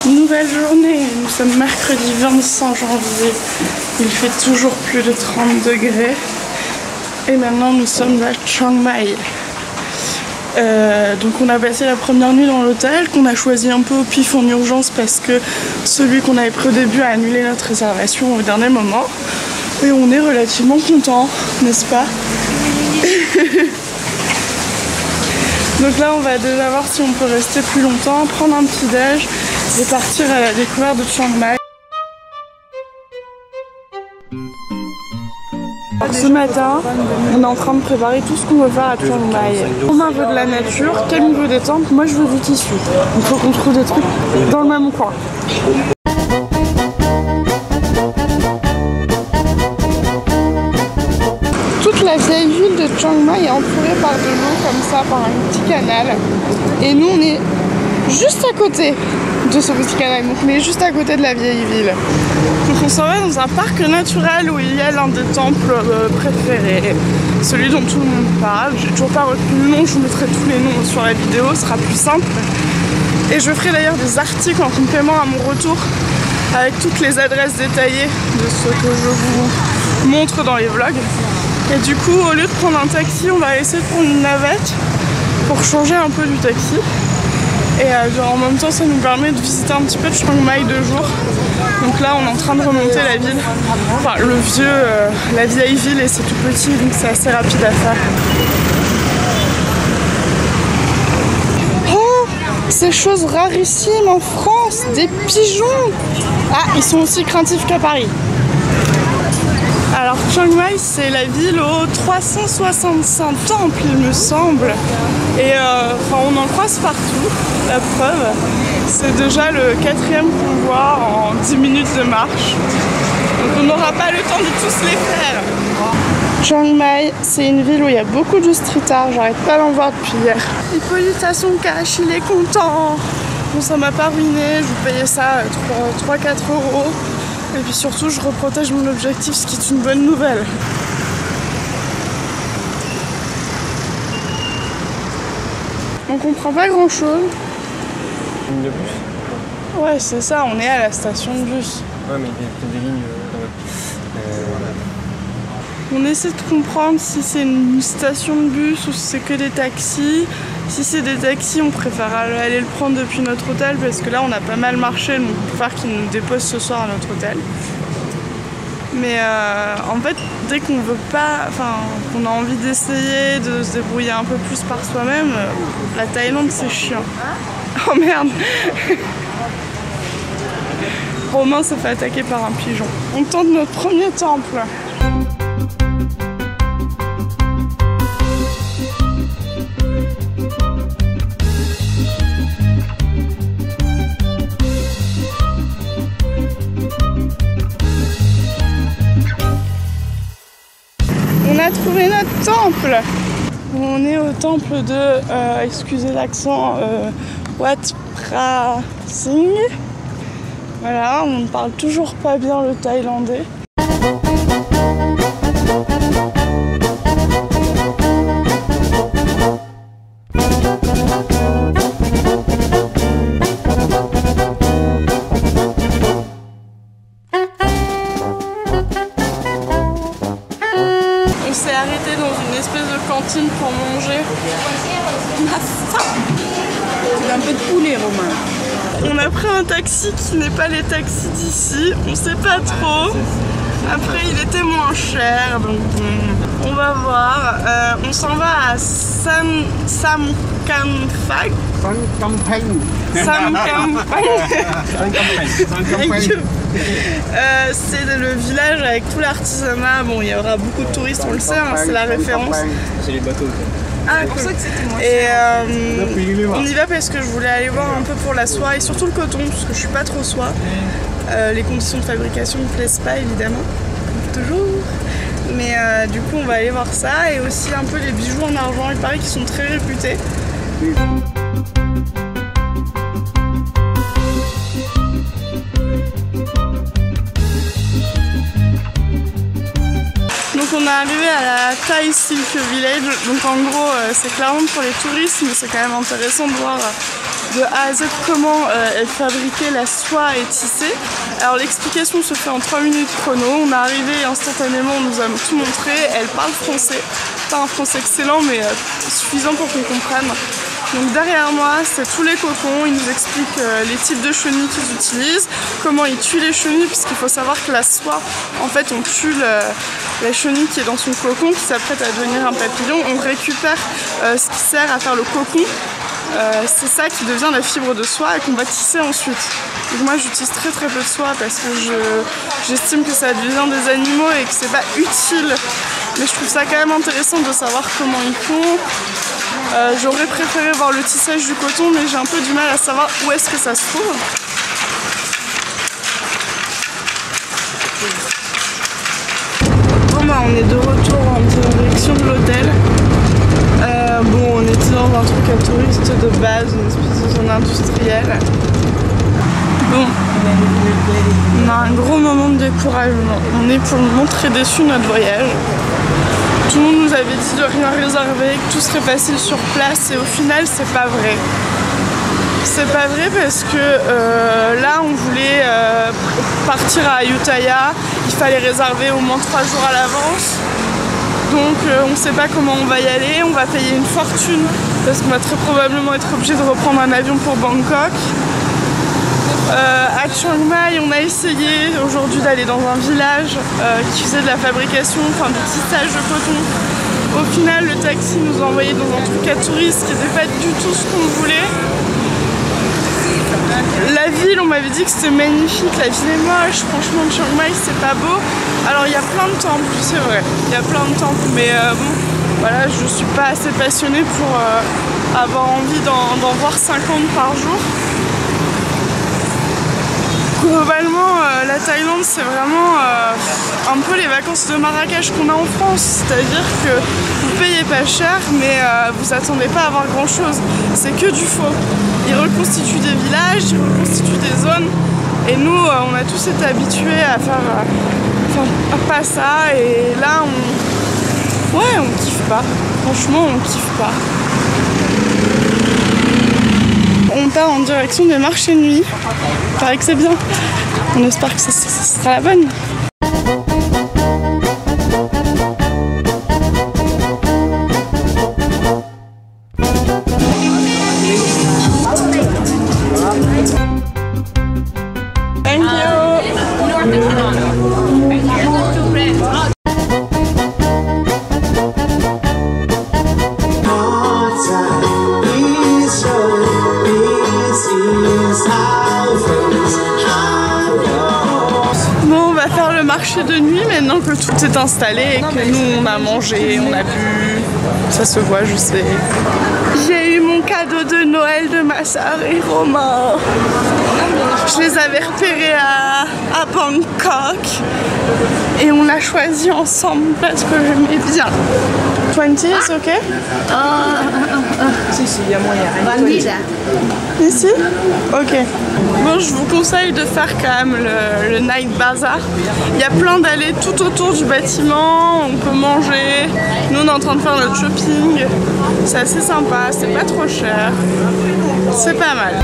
Nouvelle journée, nous sommes mercredi 25 janvier, il fait toujours plus de 30 degrés et maintenant nous sommes à Chiang Mai. Donc on a passé la première nuit dans l'hôtel qu'on a choisi un peu au pif en urgence parce que celui qu'on avait pris au début a annulé notre réservation au dernier moment et on est relativement content, n'est-ce pas? Donc là on va déjà voir si on peut rester plus longtemps, prendre un petit déj et partir à la découverte de Chiang Mai. Ce matin, on est en train de préparer tout ce qu'on veut faire à Chiang Mai. Romain veut de la nature, Camille veut des temples, moi je veux du tissu. Il faut qu'on trouve des trucs dans le même coin. Toute la vieille ville de Chiang Mai est entourée par de l'eau comme ça, par un petit canal. Et nous on est juste à côté de ce petit canal, donc on est juste à côté de la vieille ville. Donc on s'en va dans un parc naturel où il y a l'un des temples préférés, celui dont tout le monde parle. J'ai toujours pas retenu le nom, je vous mettrai tous les noms sur la vidéo, ce sera plus simple. Et je ferai d'ailleurs des articles en complément à mon retour avec toutes les adresses détaillées de ce que je vous montre dans les vlogs. Et du coup, au lieu de prendre un taxi, on va essayer de prendre une navette pour changer un peu du taxi. Et en même temps, ça nous permet de visiter un petit peu de Chiang Mai 2 jours. Donc là, on est en train de remonter la ville, enfin la vieille ville, et c'est tout petit, donc c'est assez rapide à faire. Oh, ces choses rarissimes en France, des pigeons. Ah, ils sont aussi craintifs qu'à Paris. Alors Chiang Mai, c'est la ville aux 365 temples, il me semble. Et on en croise partout, la preuve. C'est déjà le 4e qu'on voit en 10 minutes de marche. Donc on n'aura pas le temps de tous les faire. Chiang Mai, c'est une ville où il y a beaucoup de street art, j'arrête pas d'en voir depuis hier. Hippolyte a son cash, il est content. Bon, ça m'a pas ruiné, je vous payais ça 3-4 €. Et puis surtout, je reprotège mon objectif, ce qui est une bonne nouvelle. On comprend pas grand chose. Ligne de bus? Ouais, c'est ça, on est à la station de bus. Ouais, mais il y a peut-être des lignes On essaie de comprendre si c'est une station de bus ou si c'est que des taxis. Si c'est des taxis, on préfère aller le prendre depuis notre hôtel parce que là on a pas mal marché, donc on préfère qu'ils nous déposent ce soir à notre hôtel. Mais en fait, dès qu'on veut pas, qu'on a envie d'essayer de se débrouiller un peu plus par soi-même, la Thaïlande c'est chiant. Oh merde. Romain s'est fait attaquer par un pigeon. On tente notre premier temple. On a trouvé notre temple. On est au temple de, excusez l'accent, Wat Phra Singh. Voilà, on ne parle toujours pas bien le thaïlandais. On s'est arrêté dans une espèce de cantine pour manger. On a faim. C'est un peu de poulet, Romain. On a pris un taxi qui n'est pas les taxis d'ici, on sait pas trop. Après il était moins cher, donc bon, on va voir. On s'en va à Sam Kamphaeng. C'est le village avec tout l'artisanat. Bon, il y aura beaucoup de touristes, on le sait, hein, c'est la référence. C'est les bateaux. Ah, c'est pour ça que c'était moins cher. Et on y va parce que je voulais aller voir un peu pour la soie et surtout le coton, parce que je suis pas trop soie. Les conditions de fabrication me plaisent pas évidemment, toujours. Mais du coup on va aller voir ça et aussi un peu les bijoux en argent, il paraît qu'ils sont très réputés. Donc on est arrivé à la Thai Silk Village, donc en gros c'est clairement pour les touristes mais c'est quand même intéressant de voir de A à Z comment est fabriquée la soie et tissée. Alors l'explication se fait en 3 minutes chrono. On est arrivé instantanément, on nous a tout montré. Elle parle français, pas un français excellent mais suffisant pour qu'on comprenne. Donc derrière moi, c'est tous les cocons, ils nous expliquent les types de chenilles qu'ils utilisent, comment ils tuent les chenilles, puisqu'il faut savoir que la soie, en fait on tue la chenille qui est dans son cocon, qui s'apprête à devenir un papillon, on récupère ce qui sert à faire le cocon, c'est ça qui devient la fibre de soie et qu'on va tisser ensuite. Donc moi j'utilise très peu de soie parce que j'estime que ça devient des animaux et que c'est pas utile, mais je trouve ça quand même intéressant de savoir comment ils font. J'aurais préféré voir le tissage du coton, mais j'ai un peu du mal à savoir où est-ce que ça se trouve. Bon bah on est de retour en direction de l'hôtel. Bon on était dans un truc à touristes de base, une espèce de zone industrielle. Bon, on a un gros moment de découragement. On est pour le moment très déçus de notre voyage. Tout le monde nous avait dit de rien réserver, que tout serait facile sur place et au final c'est pas vrai. C'est pas vrai parce que là on voulait partir à Ayutthaya, il fallait réserver au moins 3 jours à l'avance. Donc on ne sait pas comment on va y aller, on va payer une fortune parce qu'on va très probablement être obligé de reprendre un avion pour Bangkok. À Chiang Mai, on a essayé aujourd'hui d'aller dans un village qui faisait de la fabrication, enfin du tissage de coton. Au final, le taxi nous a envoyé dans un truc à touristes qui n'était pas du tout ce qu'on voulait. La ville, on m'avait dit que c'était magnifique, la ville est moche, franchement Chiang Mai c'est pas beau. Alors il y a plein de temples, c'est vrai, il y a plein de temples, mais bon, voilà, je suis pas assez passionnée pour avoir envie d'en voir 50 par jour. Globalement, la Thaïlande, c'est vraiment un peu les vacances de Marrakech qu'on a en France. C'est-à-dire que vous payez pas cher, mais vous attendez pas à avoir grand-chose. C'est que du faux. Ils reconstituent des villages, ils reconstituent des zones. Et nous, on a tous été habitués à faire pas ça. Et là, on kiffe pas. Franchement, on kiffe pas. On part en direction des marchés de nuit. Il paraît que c'est bien. On espère que ça sera la bonne. Thank you. Marché de nuit maintenant que tout est installé et que nous on a mangé, on a bu, ça se voit je sais. J'ai eu mon cadeau de Noël de ma soeur et Romain. Je les avais repérés à Bangkok et on l'a choisi ensemble parce que j'aimais bien. 20 is ok? Si, il y a moyen. Ici? Ok. Bon, je vous conseille de faire quand même le night bazaar. Il y a plein d'allées tout autour du bâtiment, on peut manger. Nous on est en train de faire notre shopping. C'est assez sympa, c'est pas trop cher. C'est pas mal.